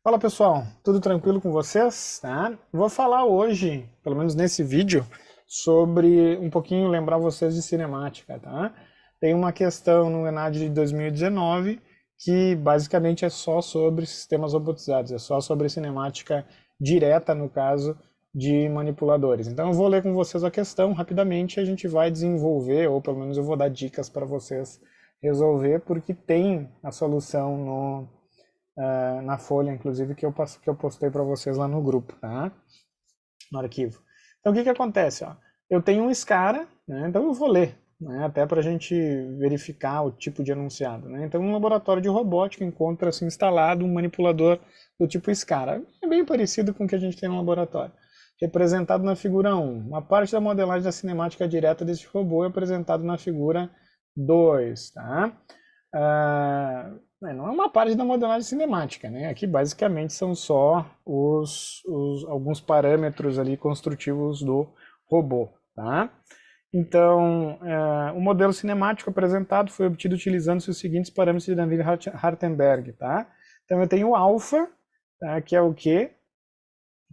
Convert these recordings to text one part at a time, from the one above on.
Fala pessoal, tudo tranquilo com vocês? Tá? Vou falar hoje, pelo menos nesse vídeo, sobre um pouquinho lembrar vocês de cinemática, tá? Tem uma questão no ENAD de 2019 que basicamente é só sobre sistemas robotizados, é só sobre cinemática direta, no caso, de manipuladores. Então eu vou ler com vocês a questão rapidamente e a gente vai desenvolver, ou pelo menos eu vou dar dicas para vocês resolver, porque tem a solução na folha, inclusive, que eu postei para vocês lá no grupo, tá? No arquivo. Então, o que que acontece? Ó? Eu tenho um SCARA, né? Então eu vou ler, né? Até para a gente verificar o tipo de enunciado. Né? Então, um laboratório de robótica encontra-se instalado um manipulador do tipo SCARA. É bem parecido com o que a gente tem no laboratório. Representado na figura 1. Uma parte da modelagem da cinemática direta deste robô é apresentado na figura 2. Tá? Não é uma parte da modelagem cinemática, né? Aqui basicamente são só alguns parâmetros ali construtivos do robô, tá? Então, o modelo cinemático apresentado foi obtido utilizando os seguintes parâmetros de Navier-Hartenberg, tá? Então eu tenho o alfa, tá? Que é o quê?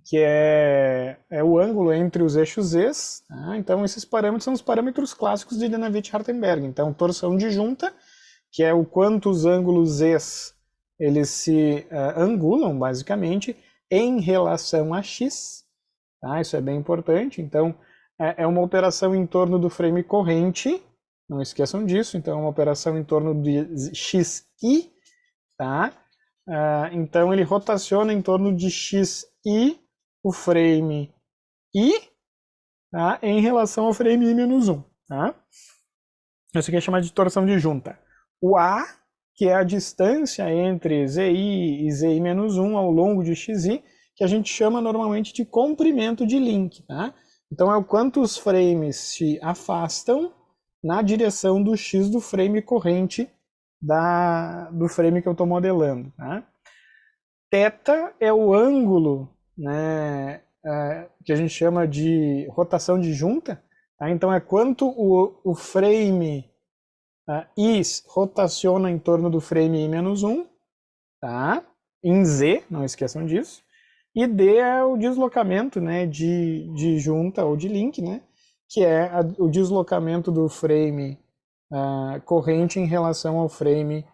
Que é o ângulo entre os eixos z. Tá? Então esses parâmetros são os parâmetros clássicos de Navier-Hartenberg. Então torção de junta, que é o quanto os ângulos z eles se angulam, basicamente, em relação a x. Tá? Isso é bem importante. Então, é uma operação em torno do frame corrente, não esqueçam disso. Então, é uma operação em torno de xi. Tá? Então, ele rotaciona em torno de xi o frame i, tá? Em relação ao frame i menos 1. Tá? Isso aqui é chamado de torção de junta. O A, que é a distância entre Zi e Zi menos 1 ao longo de Xi, que a gente chama normalmente de comprimento de link. Tá? Então é o quanto os frames se afastam na direção do X do frame corrente do frame que eu estou modelando. Tá? Θ é o ângulo, né, que a gente chama de rotação de junta. Tá? Então é quanto o frame I rotaciona em torno do frame I menos 1, tá? Em Z, não esqueçam disso. E D é o deslocamento, né, de junta ou de link, né, que é o deslocamento do frame corrente em relação ao frame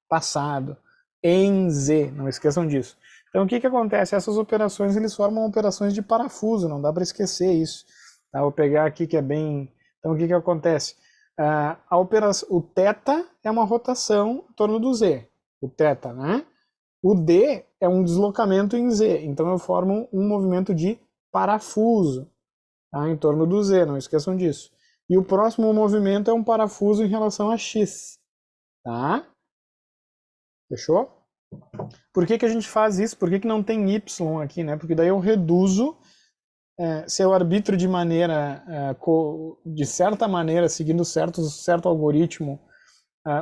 passado, em Z, não esqueçam disso. Então o que que acontece? Essas operações eles formam operações de parafuso, não dá para esquecer isso. Tá? Vou pegar aqui que é bem... Então o que que acontece? O θ é uma rotação em torno do Z, o θ, né? O D é um deslocamento em Z, então eu formo um movimento de parafuso, tá? Em torno do Z, não esqueçam disso. E o próximo movimento é um parafuso em relação a X, tá? Fechou? Por que que a gente faz isso? Por que que não tem Y aqui, né? Porque daí eu reduzo se eu arbitro de maneira, de certa maneira, seguindo certo algoritmo,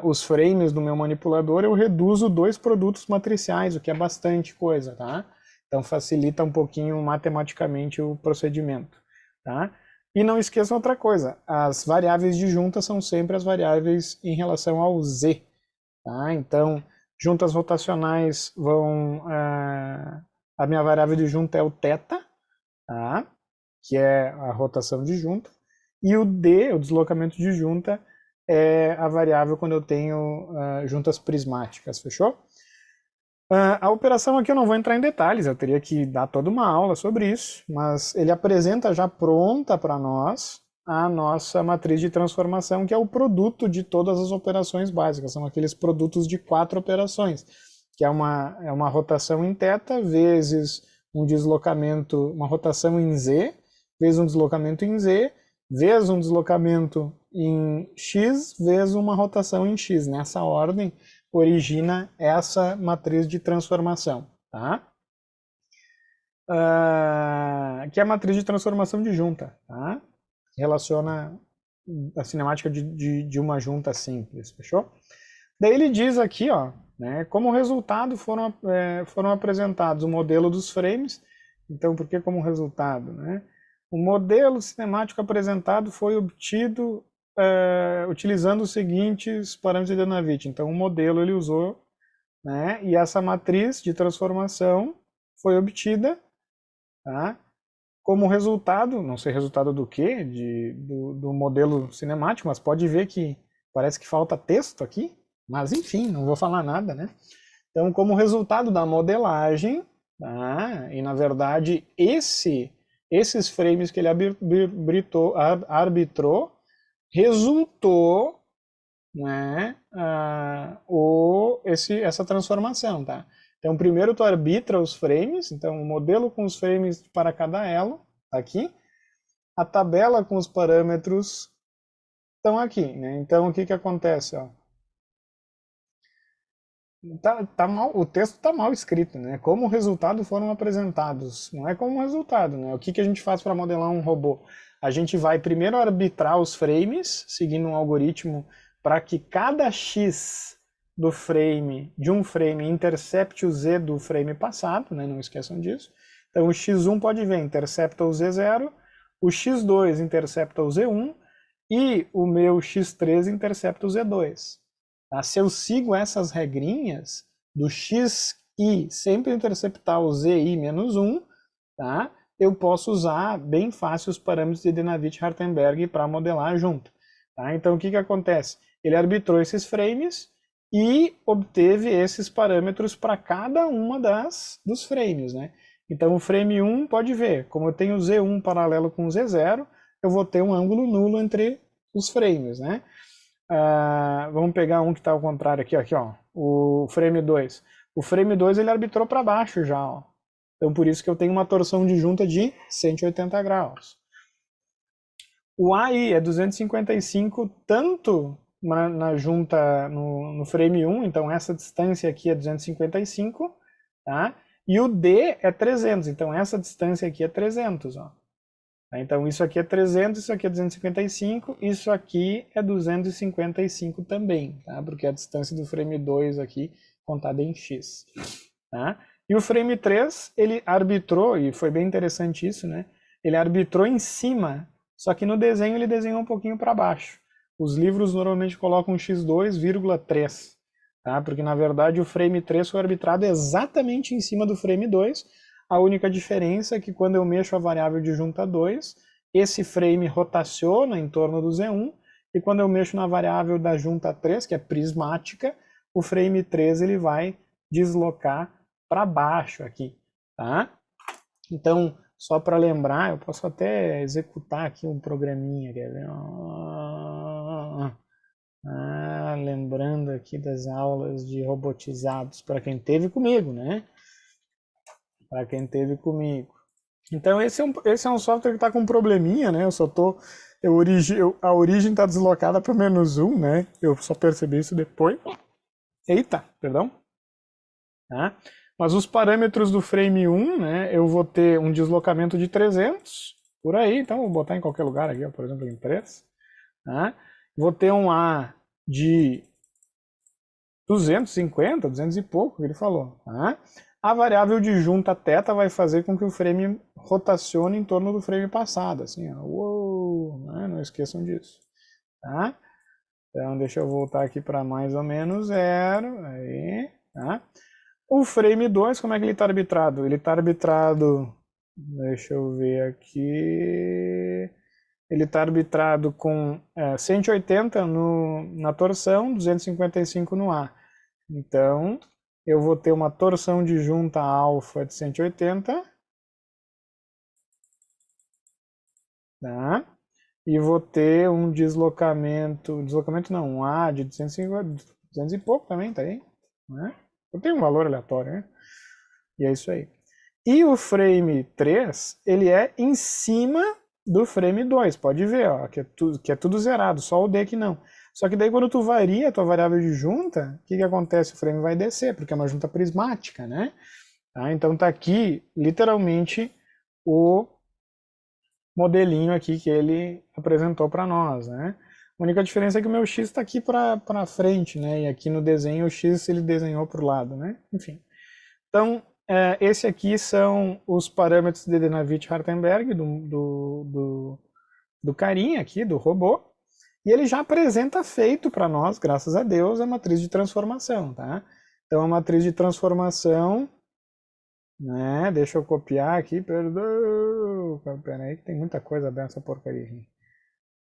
os frames do meu manipulador, eu reduzo dois produtos matriciais, o que é bastante coisa, tá? Então facilita um pouquinho matematicamente o procedimento, tá? E não esqueçam outra coisa, as variáveis de junta são sempre as variáveis em relação ao z, tá? Então, juntas rotacionais vão... a minha variável de junta é o θ, tá? Que é a rotação de junta, e o D, o deslocamento de junta, é a variável quando eu tenho juntas prismáticas, fechou? A operação aqui eu não vou entrar em detalhes, eu teria que dar toda uma aula sobre isso, mas ele apresenta já pronta para nós a nossa matriz de transformação, que é o produto de todas as operações básicas, são aqueles produtos de 4 operações, que é uma rotação em θ vezes um deslocamento, uma rotação em Z, vezes um deslocamento em Z, vezes um deslocamento em X, vezes uma rotação em X. Nessa ordem, origina essa matriz de transformação, tá? Que é a matriz de transformação de junta, tá? Relaciona a cinemática de uma junta simples, fechou? Daí ele diz aqui, ó, né, como resultado foram apresentados o modelo dos frames. Então, por que como resultado? Né? O modelo cinemático apresentado foi obtido utilizando os seguintes parâmetros de Danavitt. Então, o modelo ele usou né? E essa matriz de transformação foi obtida, tá? Como resultado, não sei resultado do quê, do modelo cinemático, mas pode ver que parece que falta texto aqui, mas enfim, não vou falar nada, né? Então, como resultado da modelagem, tá? E na verdade esses frames que ele arbitrou resultou, né, essa transformação, tá? Então, primeiro tu arbitra os frames, então o modelo com os frames para cada elo, tá aqui. A tabela com os parâmetros estão aqui, né? Então, o que que acontece, ó? Tá mal, o texto está mal escrito, né? Como resultado foram apresentados, não é como resultado, né? O que que a gente faz para modelar um robô? A gente vai primeiro arbitrar os frames, seguindo um algoritmo para que cada x de um frame intercepte o z do frame passado, né? Não esqueçam disso. Então o x1 pode ver, intercepta o z0, o x2 intercepta o z1 e o meu x3 intercepta o z2. Tá? Se eu sigo essas regrinhas do xi sempre interceptar o zi menos 1, tá? Eu posso usar bem fácil os parâmetros de Dynavit-Hartenberg para modelar junto. Tá? Então o que que acontece? Ele arbitrou esses frames e obteve esses parâmetros para cada uma dos frames, né? Então o frame 1 pode ver, como eu tenho z1 paralelo com z0, eu vou ter um ângulo nulo entre os frames, né? Vamos pegar um que está ao contrário aqui, ó, o frame 2. O frame 2 ele arbitrou para baixo já, ó. Então por isso que eu tenho uma torção de junta de 180 graus. O AI é 255 tanto na junta no frame 1, então essa distância aqui é 255, tá? E o D é 300, então essa distância aqui é 300, ó. Então isso aqui é 300, isso aqui é 255, isso aqui é 255 também, tá? Porque a distância do frame 2 aqui contada em x, tá? E o frame 3, ele arbitrou, e foi bem interessante isso, né? Ele arbitrou em cima, só que no desenho ele desenhou um pouquinho para baixo. Os livros normalmente colocam x2,3, tá? Porque na verdade o frame 3 foi arbitrado exatamente em cima do frame 2. A única diferença é que quando eu mexo a variável de junta 2, esse frame rotaciona em torno do Z1, e quando eu mexo na variável da junta 3, que é prismática, o frame 3 ele vai deslocar para baixo aqui, tá? Então, só para lembrar, eu posso até executar aqui um programinha, quer ver? Lembrando aqui das aulas de robotizados, para quem teve comigo, né? Para quem teve comigo. Então esse é um software que está com um probleminha, né? A origem está deslocada para -1, né? Eu só percebi isso depois. Eita, perdão. Tá? Mas os parâmetros do frame 1, né? Eu vou ter um deslocamento de 300 por aí, então vou botar em qualquer lugar aqui, ó, por exemplo, em 3. Tá? Vou ter um A de 250, 200 e pouco, que ele falou. Tá? A variável de junta θ vai fazer com que o frame rotacione em torno do frame passado, assim, ó. Uou, né? Não esqueçam disso, tá? Então, deixa eu voltar aqui para mais ou menos 0, aí, tá? O frame 2, como é que ele está arbitrado? Ele está arbitrado, deixa eu ver aqui, ele está arbitrado com 180 na torção, 255 no A. Então, eu vou ter uma torção de junta alfa de 180, tá? E vou ter um deslocamento não, um A de 250, 200 e pouco também, tá aí, né? Eu tenho um valor aleatório, né? E é isso aí. E o frame 3, ele é em cima do frame 2, pode ver, ó, que é tudo zerado, só o D que não. Só que daí quando tu varia a tua variável de junta, o que que acontece? O frame vai descer, porque é uma junta prismática, né? Tá? Então tá aqui, literalmente, o modelinho aqui que ele apresentou para nós, né? A única diferença é que o meu x está aqui para frente, né? E aqui no desenho o x ele desenhou para o lado, né? Enfim. Então, esse aqui são os parâmetros de Dynavit-Hartenberg do carinha aqui, do robô. E ele já apresenta feito para nós, graças a Deus, a matriz de transformação, tá? Então a matriz de transformação, né? Deixa eu copiar aqui, perdão. Pera aí que tem muita coisa aberta essa porcaria aqui.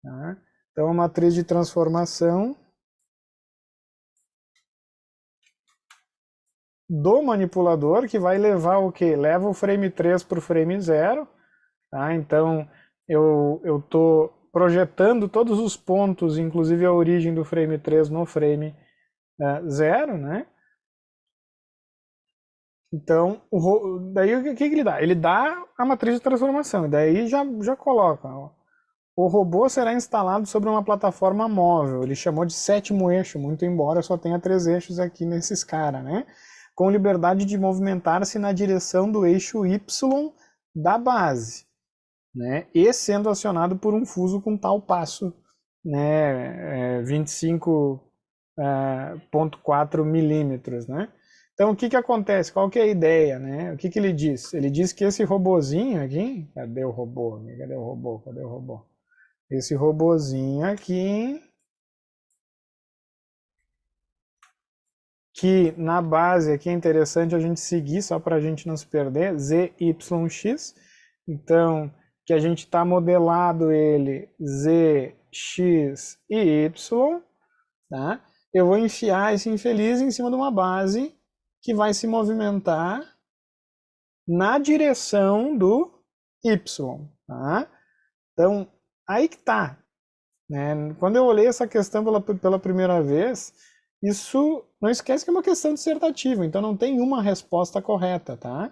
Tá? Então a matriz de transformação do manipulador, que vai levar o quê? Leva o frame 3 para o frame 0. Tá? Então eu estou projetando todos os pontos, inclusive a origem do frame 3 no frame 0, né? Então, daí o que ele dá? Ele dá a matriz de transformação, e daí já coloca. Ó. O robô será instalado sobre uma plataforma móvel. Ele chamou de sétimo eixo, muito embora só tenha 3 eixos aqui nesses caras, né? Com liberdade de movimentar-se na direção do eixo Y da base, né? E sendo acionado por um fuso com tal passo, né? 25,4 milímetros, né? Então, o que acontece? Qual que é a ideia, né? O que ele diz? Ele diz que esse robozinho aqui... Cadê o robô? Cadê o robô? Cadê o robô? Esse robozinho aqui... Que na base aqui é interessante a gente seguir, só para a gente não se perder, ZYX. Então, que a gente está modelado ele Z, X e Y. Tá? Eu vou enfiar esse infeliz em cima de uma base que vai se movimentar na direção do Y. Tá? Então, aí que tá. Né? Quando eu olhei essa questão pela primeira vez, isso não esquece que é uma questão dissertativa, então não tem uma resposta correta, tá?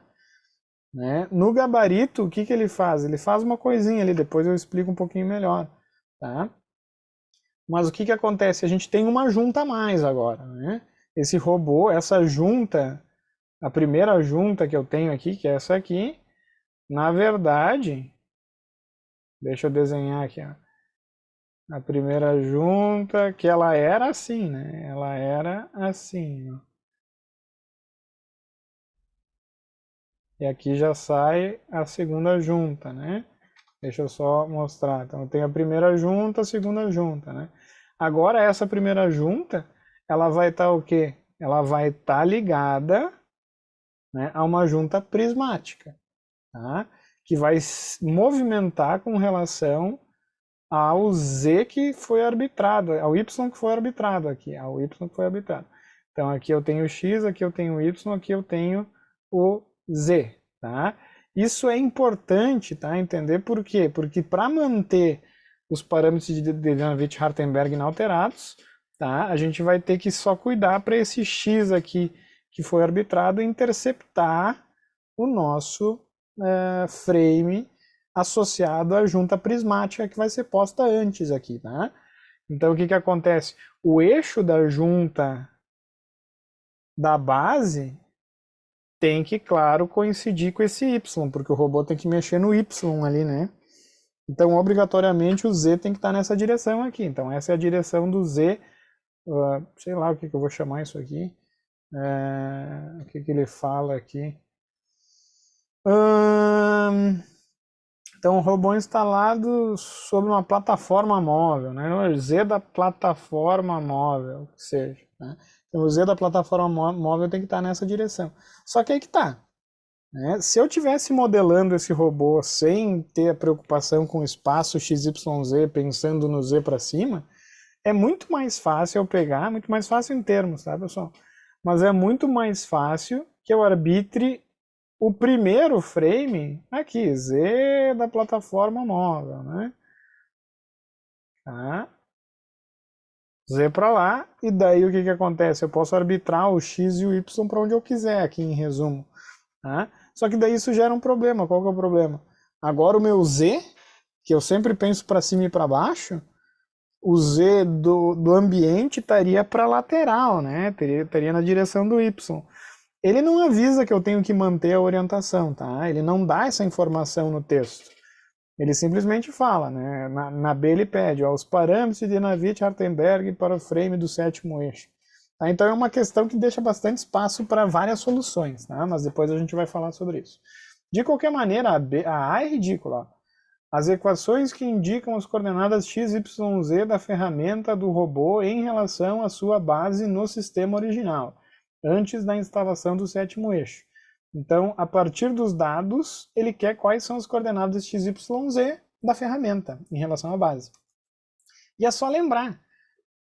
Né? No gabarito, o que ele faz? Ele faz uma coisinha ali, depois eu explico um pouquinho melhor, tá? Mas o que acontece? A gente tem uma junta a mais agora, né? Esse robô, essa junta, a primeira junta que eu tenho aqui, que é essa aqui, na verdade, deixa eu desenhar aqui, ó. A primeira junta, que ela era assim, né? Ela era assim, ó. E aqui já sai a segunda junta, né? Deixa eu só mostrar. Então, eu tenho a primeira junta, a segunda junta, né? Agora, essa primeira junta, ela vai estar o quê? Ela vai estar ligada, né, a uma junta prismática, tá? Que vai movimentar com relação ao Z que foi arbitrado, ao Y que foi arbitrado aqui, ao Y que foi arbitrado. Então aqui eu tenho o X, aqui eu tenho o Y, aqui eu tenho o Z, tá? Isso é importante, tá? Entender por quê? Porque para manter os parâmetros de Delinovich-Hartenberg inalterados, tá? A gente vai ter que só cuidar para esse X aqui que foi arbitrado interceptar o nosso frame associado à junta prismática que vai ser posta antes aqui, tá? Então o que acontece? O eixo da junta da base tem que, claro, coincidir com esse Y, porque o robô tem que mexer no Y ali, né? Então, obrigatoriamente, o Z tem que estar nessa direção aqui. Então, essa é a direção do Z, sei lá o que eu vou chamar isso aqui. O que ele fala aqui? Então, o robô instalado sobre uma plataforma móvel, né? O Z da plataforma móvel, que seja. Né? Então, o Z da plataforma móvel tem que estar nessa direção. Só que aí que tá. Né? Se eu tivesse modelando esse robô sem ter a preocupação com o espaço XYZ, pensando no Z para cima, é muito mais fácil eu pegar, muito mais fácil em termos, tá, pessoal? Mas é muito mais fácil que eu arbitre o primeiro frame aqui, Z da plataforma móvel, né? Tá? Z para lá, e daí o que acontece? Eu posso arbitrar o X e o Y para onde eu quiser, aqui em resumo. Tá? Só que daí isso gera um problema. Qual que é o problema? Agora o meu Z, que eu sempre penso para cima e para baixo, o Z do ambiente estaria para lateral, né? Estaria na direção do Y. Ele não avisa que eu tenho que manter a orientação, tá? Ele não dá essa informação no texto. Ele simplesmente fala, né? Na B ele pede, ó, os parâmetros de Delinovich-Hartenberg para o frame do sétimo eixo. Tá? Então é uma questão que deixa bastante espaço para várias soluções, tá? Mas depois a gente vai falar sobre isso. De qualquer maneira, a A é ridícula. Ó. As equações que indicam as coordenadas x, y, z da ferramenta do robô em relação à sua base no sistema original. antes da instalação do sétimo eixo. Então, a partir dos dados, ele quer quais são as coordenadas x, y, z da ferramenta em relação à base. E é só lembrar,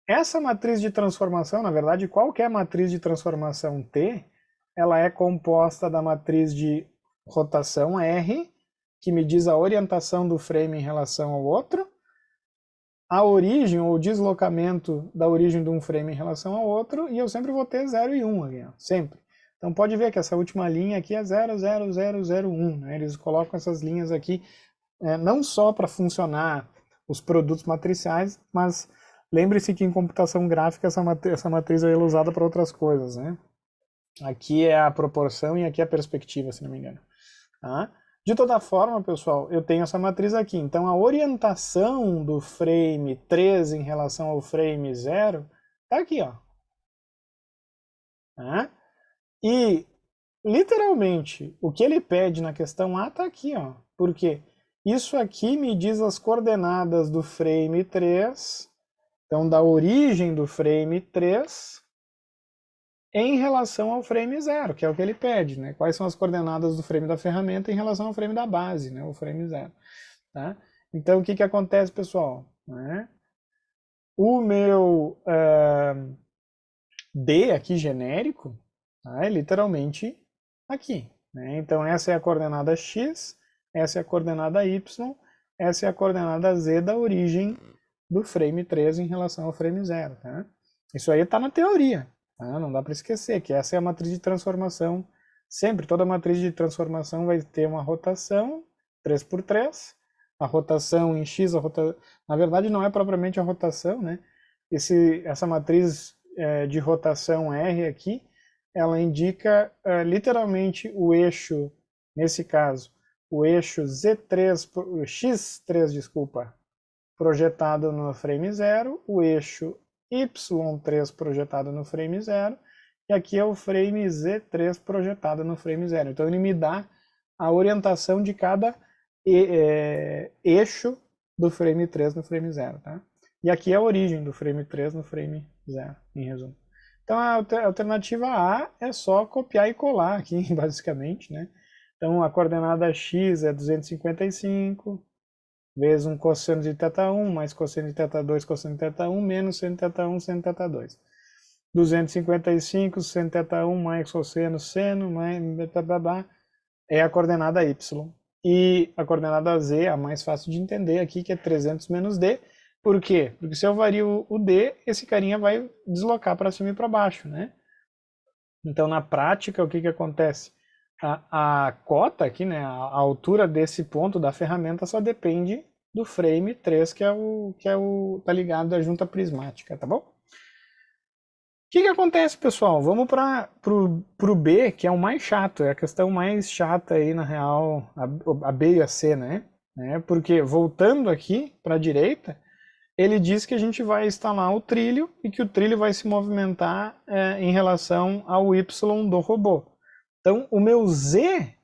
essa matriz de transformação, na verdade, qualquer matriz de transformação T, ela é composta da matriz de rotação R, que me diz a orientação do frame em relação ao outro, a origem ou deslocamento da origem de um frame em relação ao outro, e eu sempre vou ter 0 e 1 aqui, ó, sempre. Então pode ver que essa última linha aqui é 0, 0, 0, 0, 1. Né? Eles colocam essas linhas aqui não só para funcionar os produtos matriciais, mas lembre-se que em computação gráfica essa matriz é usada para outras coisas. Né? Aqui é a proporção e aqui é a perspectiva, se não me engano. Tá? De toda forma, pessoal, eu tenho essa matriz aqui. Então, a orientação do frame 3 em relação ao frame 0 está aqui, ó. Tá? E, literalmente, o que ele pede na questão A está aqui, ó. Por quê? Isso aqui me diz as coordenadas do frame 3, então, da origem do frame 3, em relação ao frame 0, que é o que ele pede, né? Quais são as coordenadas do frame da ferramenta em relação ao frame da base, né? O frame 0. Tá? Então, o que acontece, pessoal? Né? O meu D aqui genérico tá? É literalmente aqui. Né? Então, essa é a coordenada x, essa é a coordenada y, essa é a coordenada z da origem do frame 3 em relação ao frame 0. Tá? Isso aí está na teoria. Não dá para esquecer que essa é a matriz de transformação. Sempre, toda matriz de transformação vai ter uma rotação 3 por 3. A rotação em x, na verdade não é propriamente a rotação, né? Essa matriz de rotação R aqui, ela indica literalmente o eixo, nesse caso, o eixo Z3, x3, desculpa, projetado no frame 0, o eixo Y3 projetado no frame 0, e aqui é o frame Z3 projetado no frame 0. Então ele me dá a orientação de cada eixo do frame 3 no frame 0. Tá? E aqui é a origem do frame 3 no frame 0, em resumo. Então a alternativa A é só copiar e colar aqui, basicamente. Né? Então a coordenada x é 255, vezes um cosseno de θ1, mais cosseno de θ2, cosseno de θ1, menos seno de θ1, seno de θ2. 255, seno de θ1, mais cosseno, seno, mais é a coordenada y. E a coordenada z, a mais fácil de entender aqui, que é 300 menos d. Por quê? Porque se eu vario o d, esse carinha vai deslocar para cima e para baixo, né? Então, na prática, o que acontece? A cota aqui, né, a altura desse ponto da ferramenta só depende do frame 3, que tá ligado à junta prismática, tá bom? O que acontece, pessoal? Vamos para o B, que é o mais chato, é a questão mais chata aí, na real, a B e a C, né? Porque, voltando aqui para a direita, ele diz que a gente vai instalar o trilho e que o trilho vai se movimentar em relação ao Y do robô. Então, o meu Z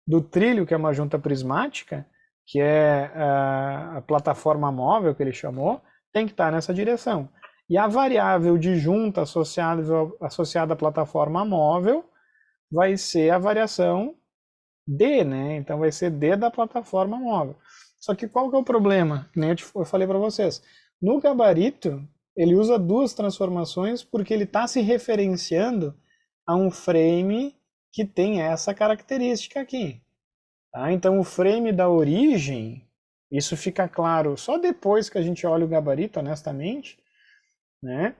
do trilho, que é uma junta prismática, que é a plataforma móvel que ele chamou, tem que estar nessa direção. E a variável de junta associada à plataforma móvel vai ser a variação D, né? Então vai ser D da plataforma móvel. Só que qual que é o problema? Nem eu falei para vocês. No gabarito, ele usa duas transformações porque ele está se referenciando a um frame que tem essa característica aqui. Tá? Então o frame da origem, isso fica claro só depois que a gente olha o gabarito, honestamente. Né?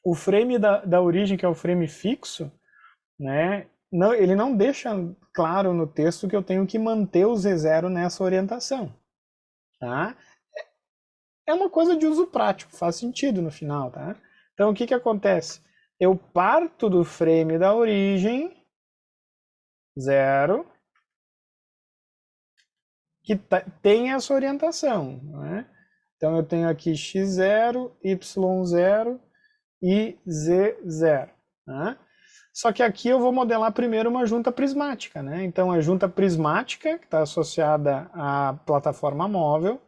O frame da origem, que é o frame fixo, né? Ele não deixa claro no texto que eu tenho que manter o Z0 nessa orientação. Tá? É uma coisa de uso prático, faz sentido no final. Tá? Então o que acontece? Eu parto do frame da origem, 0, que tem essa orientação. Né? Então eu tenho aqui x0, y0 e z0. Né? Só que aqui eu vou modelar primeiro uma junta prismática. Né? Então a junta prismática, que está associada à plataforma móvel,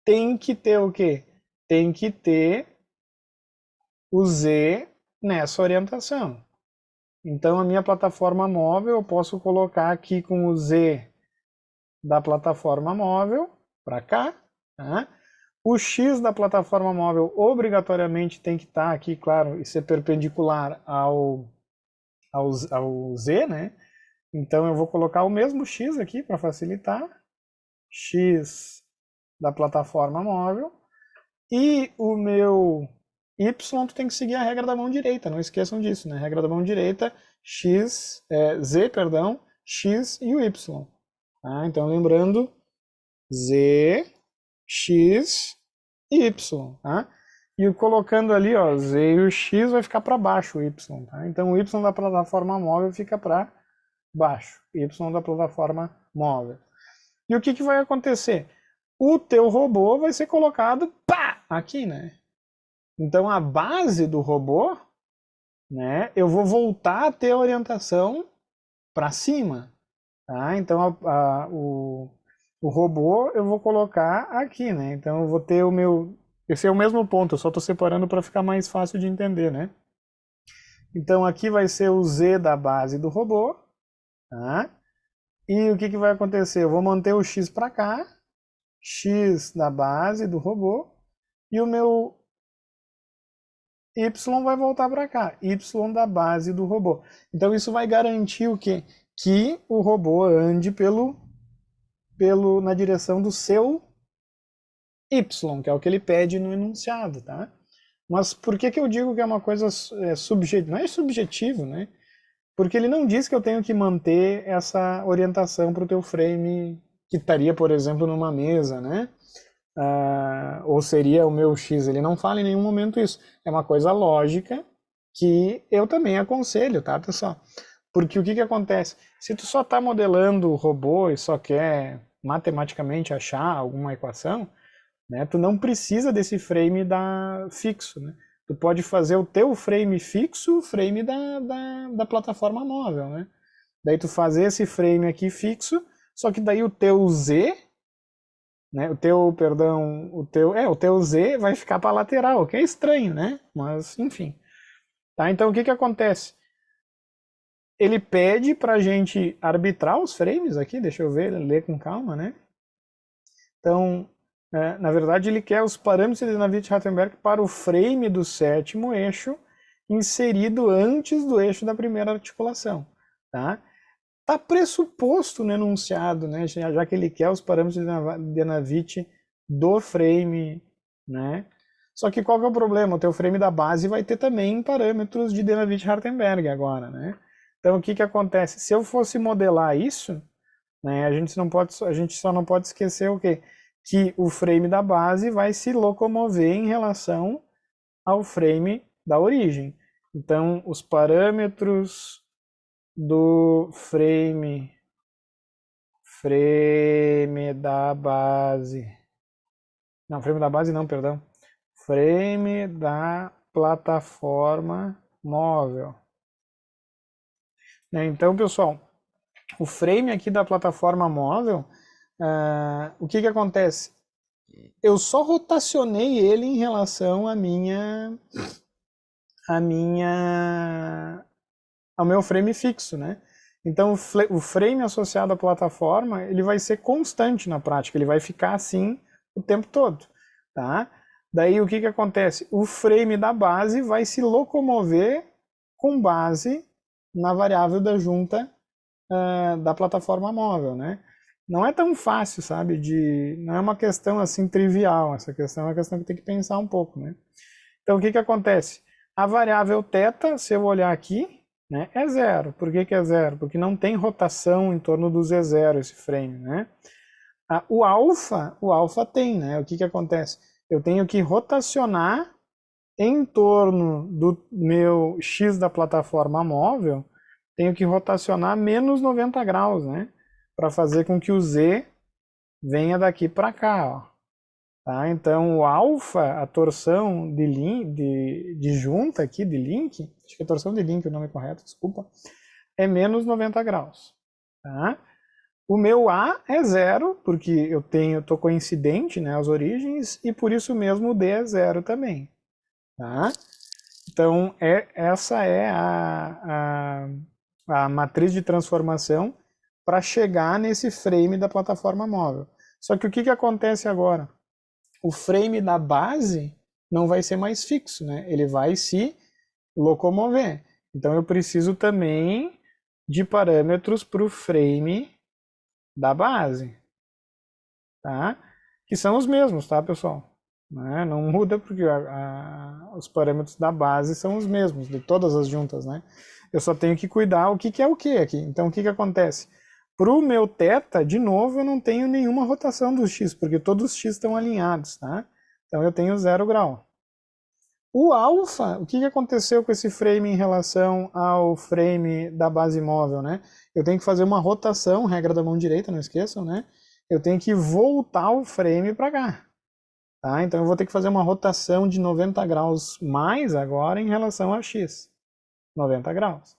tem que ter o quê? Tem que ter o z nessa orientação. Então a minha plataforma móvel eu posso colocar aqui com o Z da plataforma móvel para cá, tá? O X da plataforma móvel obrigatoriamente tem que estar aqui, claro, e ser perpendicular ao Z, né? Então eu vou colocar o mesmo X aqui para facilitar. X da plataforma móvel. E o meu Y tem que seguir a regra da mão direita, não esqueçam disso, né? Regra da mão direita, Z, perdão, X e o Y. Tá? Então lembrando, Z, X e Y. Tá? E colocando ali, ó, Z e o X vai ficar para baixo o Y. Tá? Então o Y da plataforma móvel fica para baixo, Y da plataforma móvel. E o que, que vai acontecer? O teu robô vai ser colocado aqui, né? Então a base do robô, né? Eu vou voltar a ter a orientação para cima, tá? Então o robô eu vou colocar aqui, né? Então eu vou ter o meu, esse é o mesmo ponto, eu só estou separando para ficar mais fácil de entender, né? Então aqui vai ser o Z da base do robô, tá? E o que, que vai acontecer? Eu vou manter o X para cá, X da base do robô, e o meu Y vai voltar para cá, Y da base do robô. Então isso vai garantir o quê? Que o robô ande na direção do seu Y, que é o que ele pede no enunciado, tá? Mas por que que eu digo que é uma coisa subjetiva? Não é subjetivo, né? Porque ele não diz que eu tenho que manter essa orientação para o teu frame que estaria, por exemplo, numa mesa, né? Ou seria o meu X. Ele não fala em nenhum momento isso. É uma coisa lógica que eu também aconselho, tá, pessoal? Porque o que que acontece? Se tu só está modelando o robô e só quer matematicamente achar alguma equação, né, tu não precisa desse frame fixo, né? Tu pode fazer o teu frame fixo, o frame da plataforma móvel, né? Daí tu fazer esse frame aqui fixo, só que daí o teu Z, né, o teu Z vai ficar para lateral, que é estranho, né? Mas, enfim. Tá? Então, o que que acontece? Ele pede para a gente arbitrar os frames aqui, deixa eu ver, ler com calma, né? Então, na verdade, ele quer os parâmetros de Navier-Rattenberg para o frame do sétimo eixo inserido antes do eixo da primeira articulação. Tá? Tá pressuposto no enunciado, né, já que ele quer os parâmetros de Navit do frame, né? Só que qual que é o problema? O teu frame da base vai ter também parâmetros de Dynavit-Hartenberg agora, né? Então o que que acontece? Se eu fosse modelar isso, né, a gente só não pode esquecer o quê? Que o frame da base vai se locomover em relação ao frame da origem. Então os parâmetros do frame da base. Não, frame da base não, perdão. Frame da plataforma móvel. Então, pessoal, o frame aqui da plataforma móvel, o que que acontece? Eu só rotacionei ele em relação ao meu frame fixo, né? Então o frame associado à plataforma, ele vai ser constante na prática, ele vai ficar assim o tempo todo, tá? Daí o que que acontece? O frame da base vai se locomover com base na variável da junta da plataforma móvel, né? Não é tão fácil, sabe? Não é uma questão assim trivial, essa questão é uma questão que tem que pensar um pouco, né? Então o que que acontece? A variável θ, se eu olhar aqui, né, é zero. Por que que é zero? Porque não tem rotação em torno do Z0 esse frame, né? O alfa tem, né? O que que acontece? Eu tenho que rotacionar em torno do meu X da plataforma móvel, tenho que rotacionar menos 90 graus, né? Para fazer com que o Z venha daqui para cá, ó. Tá? Então o alfa, a torção de junta aqui, de link, acho que é torção de link o nome correto, desculpa, é menos 90 graus. Tá? O meu A é zero, porque eu tô coincidente, né, as origens, e por isso mesmo o D é zero também. Tá? Então, essa é a matriz de transformação para chegar nesse frame da plataforma móvel. Só que o que acontece agora? O frame da base não vai ser mais fixo, né? Ele vai se locomover. Então eu preciso também de parâmetros para o frame da base, tá? Que são os mesmos, tá, pessoal? Não muda porque os parâmetros da base são os mesmos de todas as juntas, né? Eu só tenho que cuidar o que é o que aqui. Então o que acontece? Para o meu θ, de novo, eu não tenho nenhuma rotação dos x, porque todos os x estão alinhados, tá? Então eu tenho 0 grau. O alfa, o que aconteceu com esse frame em relação ao frame da base móvel, né? Eu tenho que fazer uma rotação, regra da mão direita, não esqueçam, né? Eu tenho que voltar o frame para cá, tá? Então eu vou ter que fazer uma rotação de 90 graus mais agora em relação a x, 90 graus.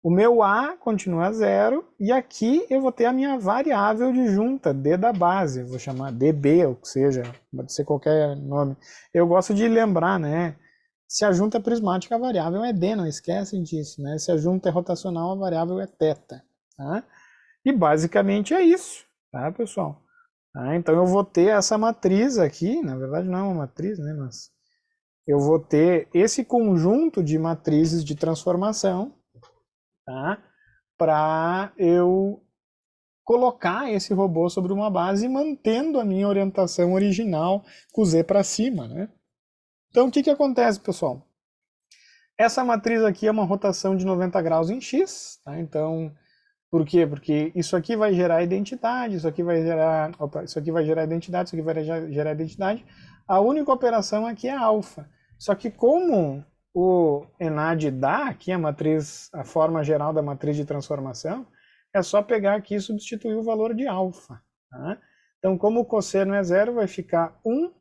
O meu A continua zero e aqui eu vou ter a minha variável de junta, D da base, vou chamar DB, ou que seja, pode ser qualquer nome. Eu gosto de lembrar, né? Se a junta é prismática, a variável é D, não esquecem disso, né? Se a junta é rotacional, a variável é θ, tá? E basicamente é isso, tá, pessoal? Tá? Então eu vou ter essa matriz aqui, na verdade não é uma matriz, né? Mas eu vou ter esse conjunto de matrizes de transformação, tá? Para eu colocar esse robô sobre uma base mantendo a minha orientação original com o Z para cima, né? Então o que acontece, pessoal? Essa matriz aqui é uma rotação de 90 graus em X, tá? Então, por quê? Porque isso aqui vai gerar identidade, isso aqui vai gerar, isso aqui vai gerar identidade, isso aqui vai gerar identidade. A única operação aqui é alfa. Só que como o ENAD dá aqui a matriz, a forma geral da matriz de transformação, é só pegar aqui e substituir o valor de alfa, tá? Então, como o cosseno é zero, vai ficar 1,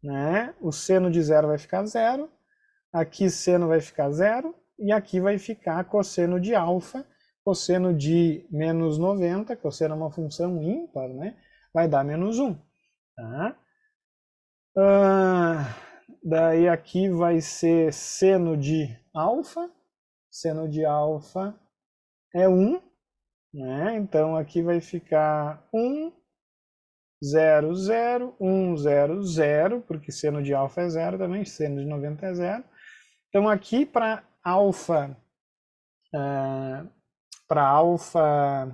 né? O seno de zero vai ficar zero, aqui seno vai ficar zero, e aqui vai ficar cosseno de alfa, cosseno de menos 90, cosseno é uma função ímpar, né? Vai dar menos 1. Tá? Daí aqui vai ser seno de alfa. Seno de alfa é 1. Né? Então aqui vai ficar 1, 0, 0, 1, 0, 0, porque seno de alfa é 0 também, seno de 90 é 0. Então aqui para alfa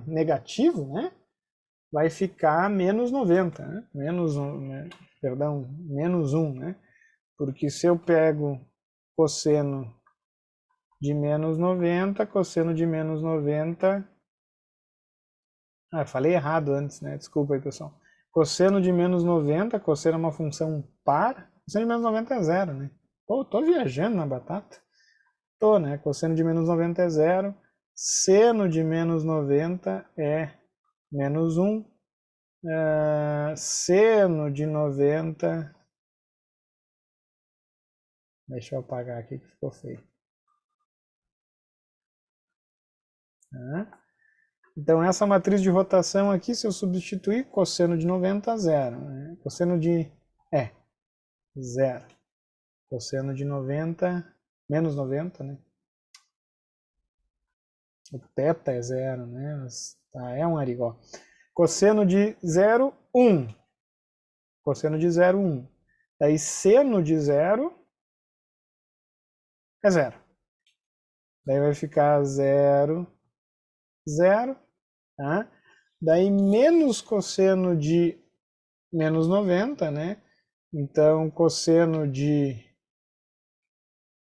negativo, né, vai ficar menos 90, né? Menos 1, né? Perdão, menos 1, né? Porque se eu pego cosseno de menos 90, cosseno de menos 90... falei errado antes, né? Desculpa aí, pessoal. Cosseno de menos 90, cosseno é uma função par, cosseno de menos 90 é zero, né? Pô, tô viajando na batata. Tô, né? Cosseno de menos 90 é zero, seno de menos 90 é menos 1, seno de 90... Deixa eu apagar aqui que ficou feio. Então, essa matriz de rotação aqui, se eu substituir cosseno de 90, zero. Né? Cosseno de... zero. Cosseno de 90, menos 90, né? O θ é zero, né? Mas, tá, é um arigó. Cosseno de 0, 1. Cosseno de 0, 1. Daí, seno de 0 é zero. Daí vai ficar 0, 0. Tá? Daí, menos cosseno de menos 90, né? Então, cosseno de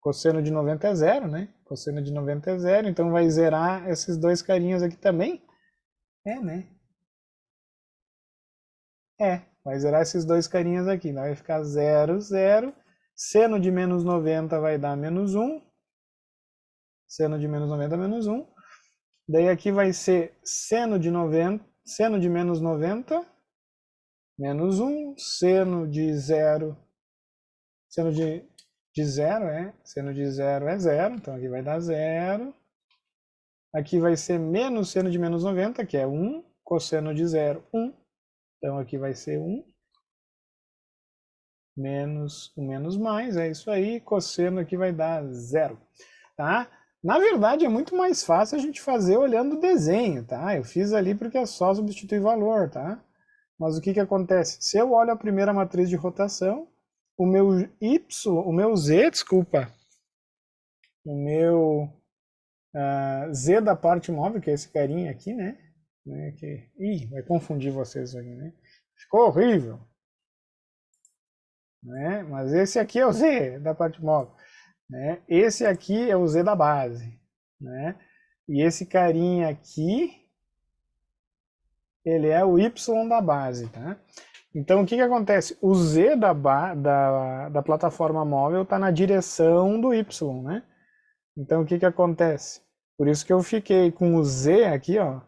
90 é zero, né? Cosseno de 90 é zero, então vai zerar esses dois carinhas aqui também. Né? Vai zerar esses dois carinhas aqui. Então vai ficar 0, 0. Seno de menos 90 vai dar menos 1. Seno de menos 90 menos 1. Daí aqui vai ser seno de 90, seno de menos 90, menos 1. Seno de 0, seno de 0 seno de 0 é 0, então aqui vai dar 0. Aqui vai ser menos seno de menos 90, que é 1, cosseno de 0, 1. Então aqui vai ser 1. menos o menos mais, é isso aí, cosseno aqui vai dar 0, tá? Na verdade é muito mais fácil a gente fazer olhando o desenho, tá? Eu fiz ali porque é só substituir valor, tá? Mas o que que acontece? Se eu olho a primeira matriz de rotação, o meu y, o meu z, desculpa, o meu z da parte móvel, que é esse carinha aqui, né? Ih, vai confundir vocês aqui, né? Ficou horrível, né? Mas esse aqui é o z da parte móvel, né? Esse aqui é o z da base, né? E esse carinha aqui, ele é o y da base, tá? Então, o que que acontece? O z da plataforma móvel está na direção do y, né? Então, o que que acontece? Por isso que eu fiquei com o z aqui, ó,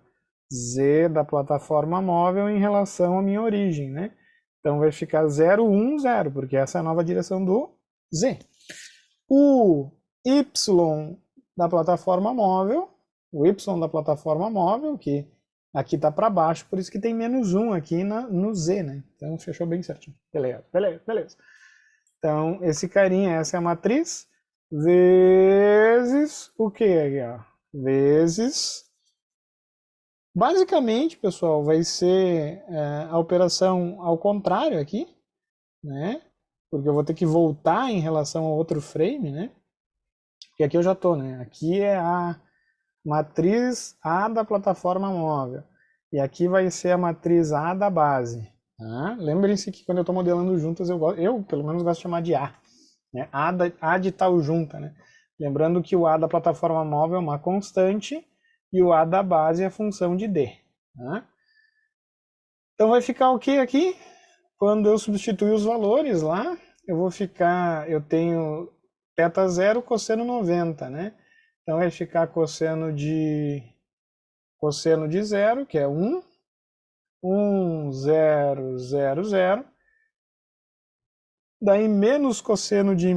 z da plataforma móvel em relação à minha origem, né? Então, vai ficar 0, 1, 0, porque essa é a nova direção do z. O y da plataforma móvel, que aqui está para baixo, por isso que tem menos 1 aqui no z, né? Então, fechou bem certinho. Beleza, beleza, beleza. Então, esse carinha, essa é a matriz, vezes o que aqui, ó? Vezes... Basicamente, pessoal, vai ser a operação ao contrário aqui, né? Porque eu vou ter que voltar em relação ao outro frame, né? Porque aqui eu já estou, né? Aqui é a matriz A da plataforma móvel. E aqui vai ser a matriz A da base. Tá? Lembrem-se que quando eu estou modelando juntas, eu pelo menos gosto de chamar de A. Né? A de tal junta, né? Lembrando que o A da plataforma móvel é uma constante e o A da base é a função de D. Tá? Então vai ficar o que aqui? Quando eu substituir os valores lá, eu tenho θ 0, cosseno 90, né? Então vai ficar cosseno de 0, que é 1, 1, 0, 0, 0. Daí menos cosseno de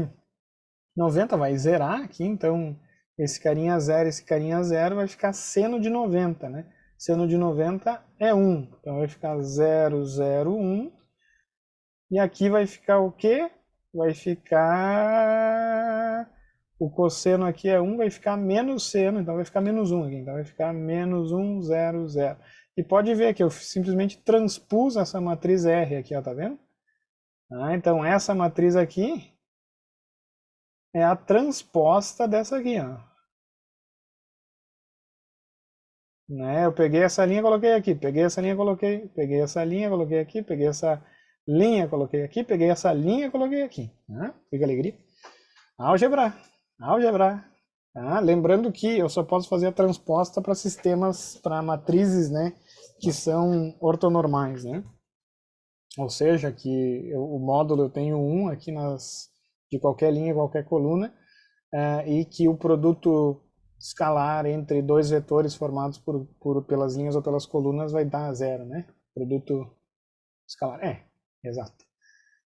90 vai zerar aqui, então esse carinha 0, esse carinha 0 vai ficar seno de 90, né? Seno de 90 é 1, então vai ficar 0, 0, 1. E aqui vai ficar o quê? Vai ficar... O cosseno aqui é 1, vai ficar menos seno, então vai ficar menos 1 aqui. Então vai ficar menos 1, 0, 0. E pode ver que eu simplesmente transpus essa matriz R aqui, ó, tá vendo? Então essa matriz aqui é a transposta dessa aqui, ó. Né? Eu peguei essa linha e coloquei aqui, peguei essa linha e coloquei, peguei essa linha e coloquei aqui, peguei essa linha e coloquei aqui, peguei essa linha e coloquei aqui. Fica alegria. Álgebra, álgebra. Lembrando que eu só posso fazer a transposta para sistemas, para matrizes, né, que são ortonormais, né? Ou seja, que o módulo eu tenho 1 aqui de qualquer linha, qualquer coluna, e que o produto escalar entre dois vetores formados pelas linhas ou pelas colunas vai dar 0, né? Produto escalar. Exato.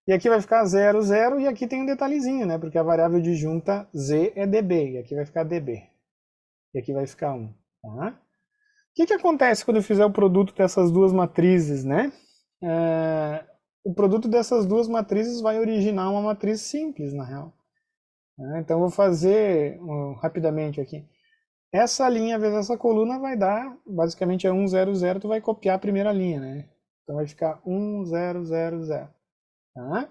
E aqui vai ficar 0, 0, e aqui tem um detalhezinho, né? Porque a variável de junta z é db, e aqui vai ficar db. E aqui vai ficar 1. Tá? O que acontece quando eu fizer o produto dessas duas matrizes, né? O produto dessas duas matrizes vai originar uma matriz simples, na real. Então, eu vou fazer rapidamente aqui. Essa linha vezes essa coluna vai dar, basicamente é 1, 0, 0, tu vai copiar a primeira linha, né? Então vai ficar 1, 0, 0, 0. Tá?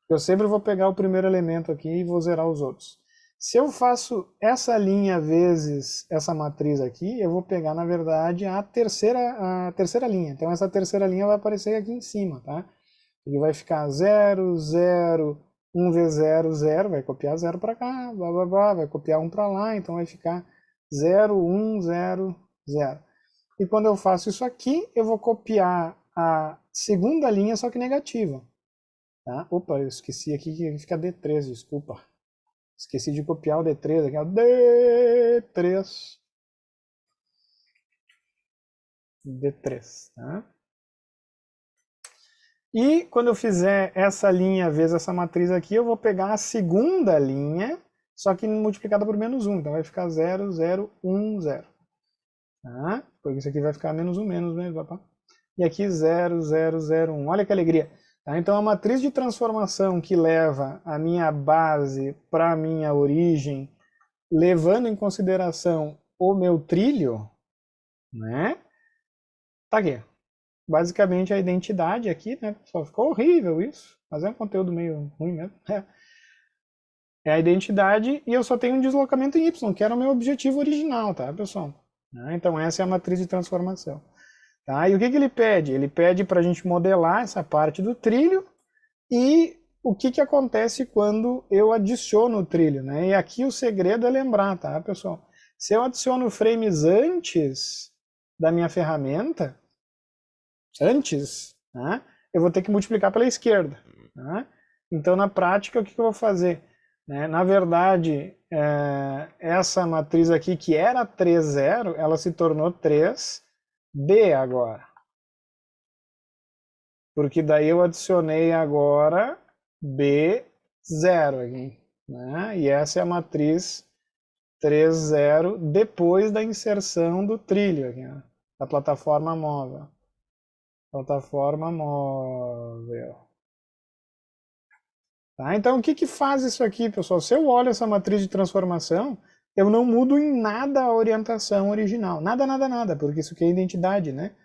Eu sempre vou pegar o primeiro elemento aqui e vou zerar os outros. Se eu faço essa linha vezes essa matriz aqui, eu vou pegar, na verdade, a terceira linha. Então essa terceira linha vai aparecer aqui em cima, tá? E vai ficar 0, 0, 1 vezes 0, 0, vai copiar 0 para cá, blá, blá, blá, vai copiar 1 para lá, então vai ficar 0, 1, 0, 0. E quando eu faço isso aqui, eu vou copiar a segunda linha, só que negativa. Tá? Opa, eu esqueci aqui que fica D3, desculpa. Esqueci de copiar o D3 aqui, ó. D3. D3, tá? E quando eu fizer essa linha vezes essa matriz aqui, eu vou pegar a segunda linha, só que multiplicada por menos 1. Então vai ficar 0, 0, 1, 0. Tá? Porque isso aqui vai ficar menos 1, menos, menos, papá. E aqui 0, 0, 0, 1. Olha que alegria. Tá? Então, a matriz de transformação que leva a minha base para a minha origem, levando em consideração o meu trilho, né? Tá aqui. Basicamente a identidade aqui, né? Só ficou horrível isso, mas é um conteúdo meio ruim mesmo. É a identidade e eu só tenho um deslocamento em Y, que era o meu objetivo original, tá, pessoal? Então essa é a matriz de transformação. Tá? E o que ele pede? Ele pede para a gente modelar essa parte do trilho e o que acontece quando eu adiciono o trilho, né? E aqui o segredo é lembrar, tá, pessoal? Se eu adiciono frames antes da minha ferramenta, né, eu vou ter que multiplicar pela esquerda. Né? Então, na prática, o que eu vou fazer? Né? Na verdade, essa matriz aqui, que era 3, 0, ela se tornou 3B agora. Porque daí eu adicionei agora B0 aqui. Né? E essa é a matriz 3, 0 depois da inserção do trilho aqui, ó, da plataforma móvel. Plataforma móvel. Tá? Então, o que faz isso aqui, pessoal? Se eu olho essa matriz de transformação, eu não mudo em nada a orientação original. Nada, nada, nada, porque isso aqui é identidade, né?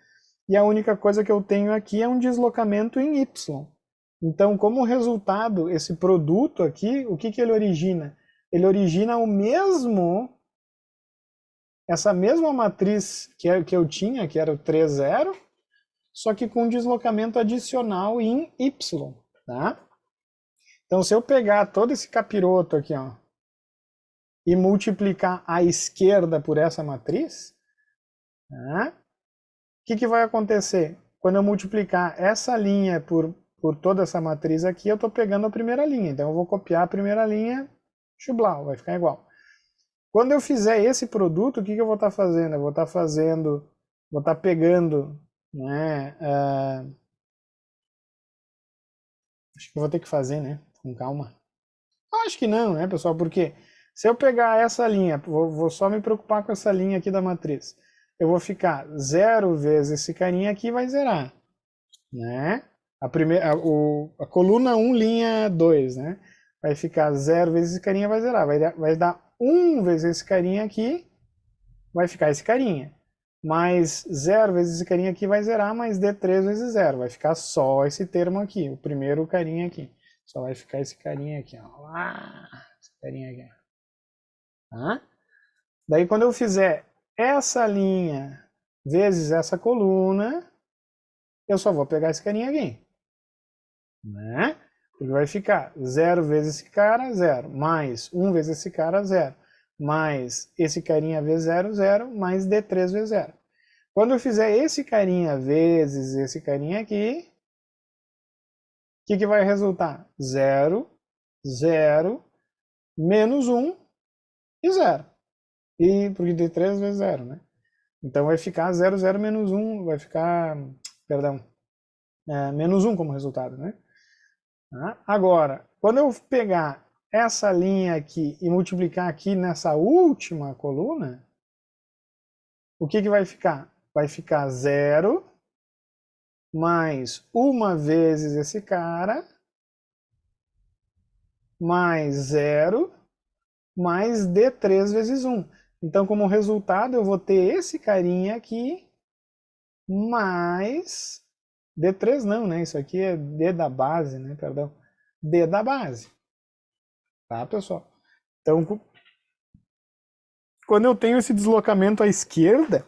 E a única coisa que eu tenho aqui é um deslocamento em Y. Então, como resultado, esse produto aqui, o que ele origina? Ele origina o mesmo, essa mesma matriz que eu tinha, que era o 3, 0, só que com um deslocamento adicional em Y, tá? Então, se eu pegar todo esse capiroto aqui, ó, e multiplicar à esquerda por essa matriz, né, o que vai acontecer? Quando eu multiplicar essa linha por toda essa matriz aqui, eu estou pegando a primeira linha. Então, eu vou copiar a primeira linha, chublau, vai ficar igual. Quando eu fizer esse produto, o que eu vou estar fazendo? Eu vou estar pegando, né, acho que eu vou ter que fazer, né, com calma. Acho que não, né, pessoal? Porque se eu pegar essa linha, vou só me preocupar com essa linha aqui da matriz. Eu vou ficar 0 vezes esse carinha aqui vai zerar, né? A coluna 1, linha 2, né? Vai ficar 0 vezes esse carinha vai zerar. Vai dar 1 vezes esse carinha aqui, vai ficar esse carinha. Mais 0 vezes esse carinha aqui vai zerar, mais D3 vezes 0. Vai ficar só esse termo aqui, o primeiro carinha aqui. Só vai ficar esse carinha aqui, ó. Esse carinha aqui. Tá? Daí quando eu fizer essa linha vezes essa coluna, eu só vou pegar esse carinha aqui. Né? Porque vai ficar 0 vezes esse cara, 0. Mais 1 vezes esse cara, 0. Mais esse carinha vezes 0, 0. Mais D3 vezes 0. Quando eu fizer esse carinha vezes esse carinha aqui, o que vai resultar? 0, 0, menos 1 e 0. E porque D3 vezes 0, né? Então vai ficar 0, 0, menos 1, vai ficar, perdão, menos 1 como resultado, né? Agora, quando eu pegar essa linha aqui e multiplicar aqui nessa última coluna, o que vai ficar? Vai ficar 0 mais 1 vezes esse cara, mais 0, mais D3 vezes 1. Então, como resultado, eu vou ter esse carinha aqui, mais D3 não, né? Isso aqui é D da base, né? Perdão. D da base. Tá, pessoal? Então, quando eu tenho esse deslocamento à esquerda,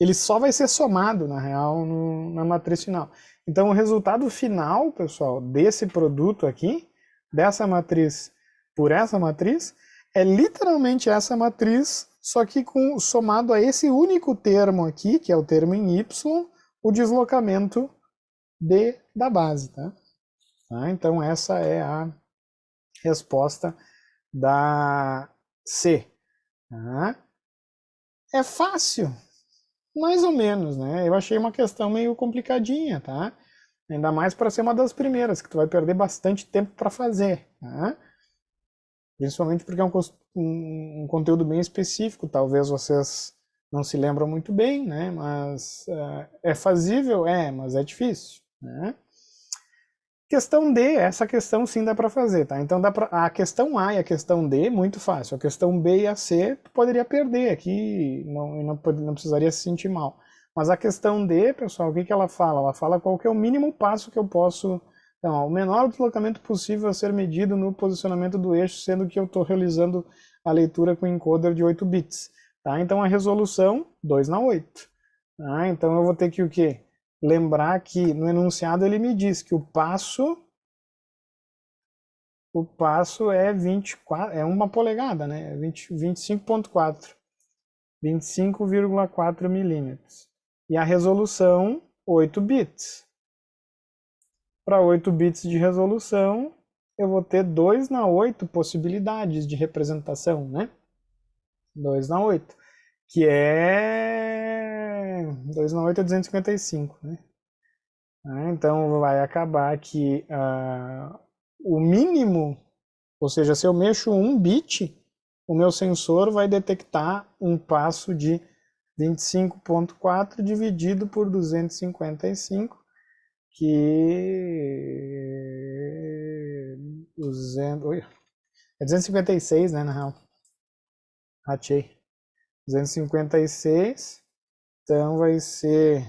ele só vai ser somado, na real, na matriz final. Então, o resultado final, pessoal, desse produto aqui, dessa matriz por essa matriz, é literalmente essa matriz, só que somado a esse único termo aqui, que é o termo em Y, o deslocamento D da base. Tá? Então, essa é a resposta da C. Tá? É fácil, mais ou menos, né? Eu achei uma questão meio complicadinha, tá? Ainda mais para ser uma das primeiras, que tu vai perder bastante tempo para fazer, tá? Principalmente porque é um conteúdo bem específico, talvez vocês não se lembram muito bem, né? Mas é fazível? É, mas é difícil, né? Questão D, essa questão sim dá para fazer, tá? Então a questão A e a questão D, muito fácil. A questão B e a C, poderia perder aqui, não precisaria se sentir mal. Mas a questão D, pessoal, o que ela fala? Ela fala qual que é o mínimo passo que eu posso... Então, ó, o menor deslocamento possível a ser medido no posicionamento do eixo, sendo que eu estou realizando a leitura com encoder de 8 bits. Tá? Então a resolução, 2/8. Tá? Então eu vou ter que o quê? Lembrar que no enunciado ele me diz que o passo é 24, é 1 polegada, né? 25,4, 25,4 milímetros. E a resolução, 8 bits. Para 8 bits de resolução, eu vou ter 2/8 possibilidades de representação, né? 2/8, que é 2/8 é 255, né? Então vai acabar que o mínimo, ou seja, se eu mexo 1 bit, o meu sensor vai detectar um passo de 25,4 dividido por 255, que 256, né, na real. Achei. 256, então vai ser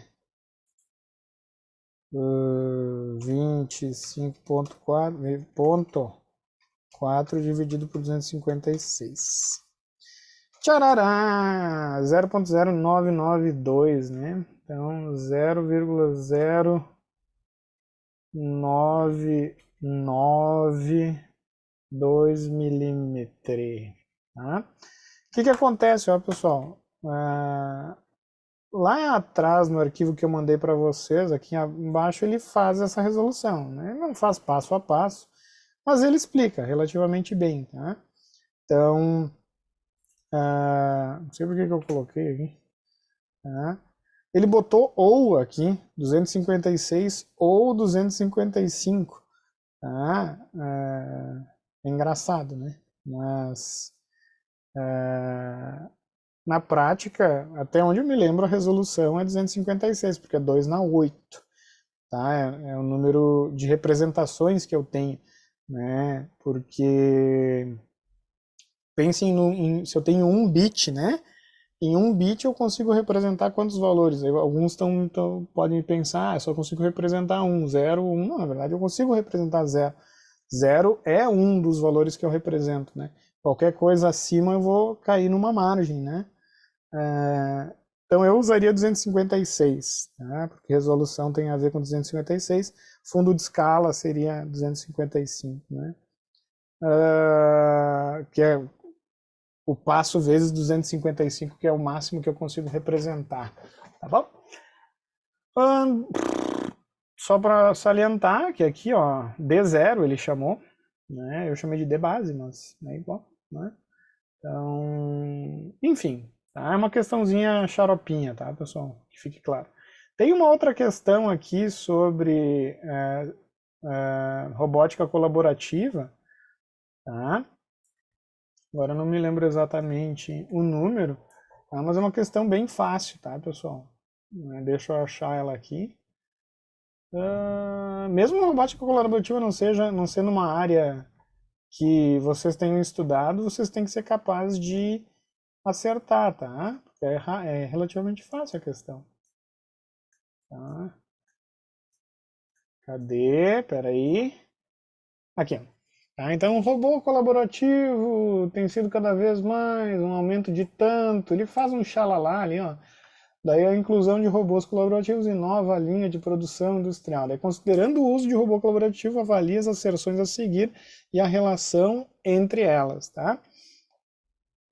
25,4 dividido por 256. Tcharará! 0,0992, né? Então, 0,0992 milímetros. Tá? O que acontece, ó, pessoal? Lá atrás, no arquivo que eu mandei para vocês, aqui embaixo, ele faz essa resolução. Né? Ele não faz passo a passo, mas ele explica relativamente bem. Tá? Então, não sei por que eu coloquei aqui. Tá? Ele botou ou aqui, 256 ou 255. Tá? É engraçado, né? Mas na prática, até onde eu me lembro, a resolução é 256, porque é 2/8. Tá? É o número de representações que eu tenho, né? Porque pensem se eu tenho 1 bit, né? Em 1 bit eu consigo representar quantos valores? Alguns podem pensar, só consigo representar 1, 0, 1. Não, na verdade eu consigo representar 0. 0 é um dos valores que eu represento, né? Qualquer coisa acima eu vou cair numa margem, né? Então eu usaria 256, né? Porque resolução tem a ver com 256, fundo de escala seria 255, né? Que é o passo vezes 255, que é o máximo que eu consigo representar, tá bom? Só para salientar que aqui, ó, D0 ele chamou, né? Eu chamei de D base, mas é igual, né? Então, enfim, tá? É uma questãozinha xaropinha, tá, pessoal? Que fique claro. Tem uma outra questão aqui sobre robótica colaborativa, tá? Agora eu não me lembro exatamente o número, tá? Mas é uma questão bem fácil, tá, pessoal? Deixa eu achar ela aqui. Mesmo robótica colaborativa não sendo uma área que vocês tenham estudado, vocês têm que ser capazes de acertar, tá? Porque é relativamente fácil a questão. Tá? Cadê? Peraí. Aqui. Tá? Então, o robô colaborativo tem sido cada vez mais um aumento de tanto. Ele faz um xalalá ali, ó. Daí a inclusão de robôs colaborativos em nova linha de produção industrial. Daí, considerando o uso de robô colaborativo, avalie as asserções a seguir e a relação entre elas. Tá?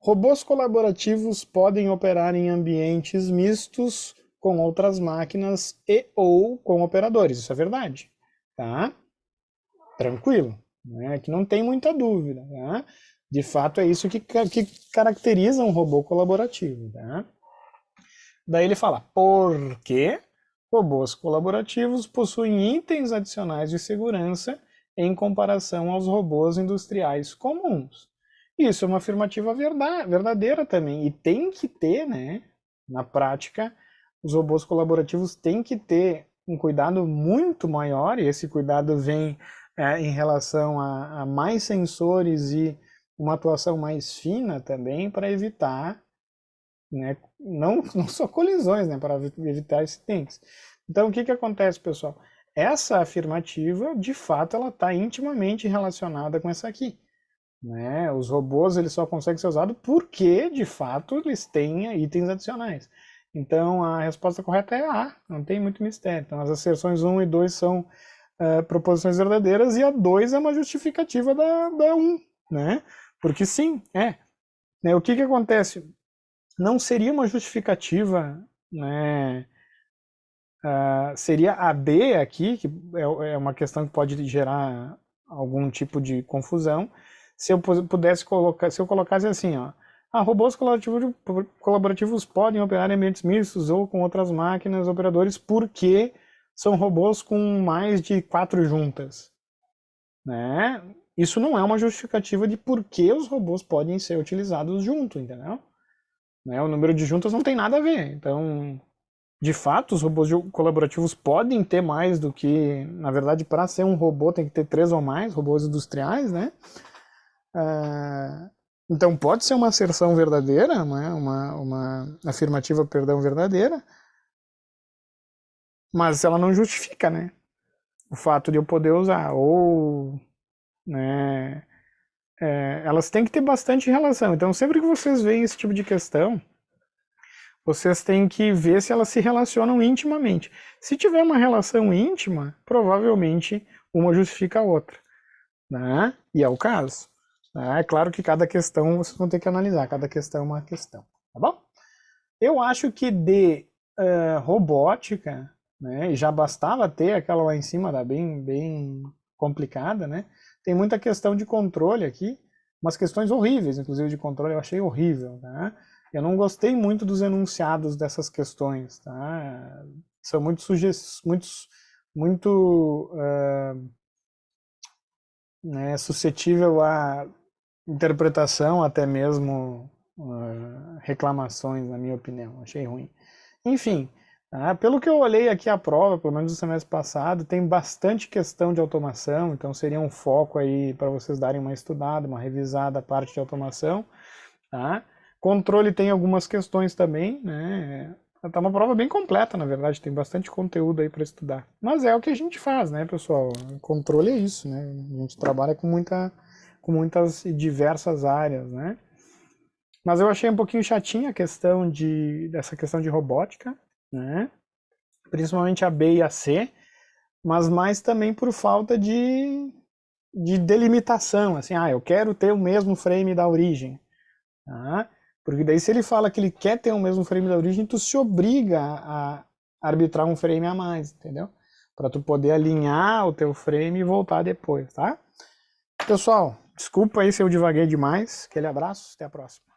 Robôs colaborativos podem operar em ambientes mistos com outras máquinas e ou com operadores. Isso é verdade. Tá? Tranquilo. Né? Que não tem muita dúvida. Tá? De fato, é isso que caracteriza um robô colaborativo. Tá? Daí ele fala, porque robôs colaborativos possuem itens adicionais de segurança em comparação aos robôs industriais comuns. Isso é uma afirmativa verdadeira também, e tem que ter, né, na prática, os robôs colaborativos têm que ter um cuidado muito maior, e esse cuidado vem em relação a mais sensores e uma atuação mais fina também para evitar, né, não só colisões, né, para evitar acidentes. Então, o que acontece, pessoal? Essa afirmativa, de fato, ela está intimamente relacionada com essa aqui. Né? Os robôs eles só conseguem ser usados porque, de fato, eles têm itens adicionais. Então, a resposta correta é A, não tem muito mistério. Então, as asserções 1 e 2 são proposições verdadeiras e a 2 é uma justificativa da 1, né? Porque sim, é. Né? O que acontece? Não seria uma justificativa, né? Seria a B aqui, que é uma questão que pode gerar algum tipo de confusão, se eu pudesse colocar, se eu colocasse assim, ó, robôs colaborativos podem operar em ambientes mistos ou com outras máquinas operadores porque são robôs com mais de 4 juntas, né? Isso não é uma justificativa de por que os robôs podem ser utilizados junto, entendeu? Né? O número de juntas não tem nada a ver, então de fato, os robôs colaborativos podem ter mais do que... Na verdade, para ser um robô tem que ter 3 ou mais robôs industriais, né? Então pode ser uma asserção verdadeira, né? uma afirmativa, perdão, verdadeira, mas ela não justifica, né? O fato de eu poder usar. Ou... Né? Elas têm que ter bastante relação. Então sempre que vocês veem esse tipo de questão, vocês têm que ver se elas se relacionam intimamente. Se tiver uma relação íntima, provavelmente uma justifica a outra, né? E é o caso. Né? É claro que cada questão vocês vão ter que analisar, cada questão é uma questão, tá bom? Eu acho que de robótica, né, e já bastava ter aquela lá em cima, da bem complicada, né? Tem muita questão de controle aqui, umas questões horríveis, inclusive de controle, eu achei horrível, né? Eu não gostei muito dos enunciados dessas questões, tá? São muito né, suscetível a interpretação, até mesmo reclamações, na minha opinião. Achei ruim. Enfim, tá? Pelo que eu olhei aqui a prova, pelo menos no semestre passado, tem bastante questão de automação, então seria um foco aí para vocês darem uma estudada, uma revisada a parte de automação, tá? Controle tem algumas questões também, né? Tá uma prova bem completa, na verdade, tem bastante conteúdo aí para estudar. Mas é o que a gente faz, né, pessoal? Controle é isso, né? A gente trabalha com muitas e diversas áreas, né? Mas eu achei um pouquinho chatinha a questão dessa questão de robótica, né? Principalmente a B e a C, mas mais também por falta de delimitação, assim, eu quero ter o mesmo frame da origem, tá? Porque daí se ele fala que ele quer ter o mesmo frame da origem, tu se obriga a arbitrar um frame a mais, entendeu? Para tu poder alinhar o teu frame e voltar depois, tá? Pessoal, desculpa aí se eu divaguei demais. Aquele abraço, até a próxima.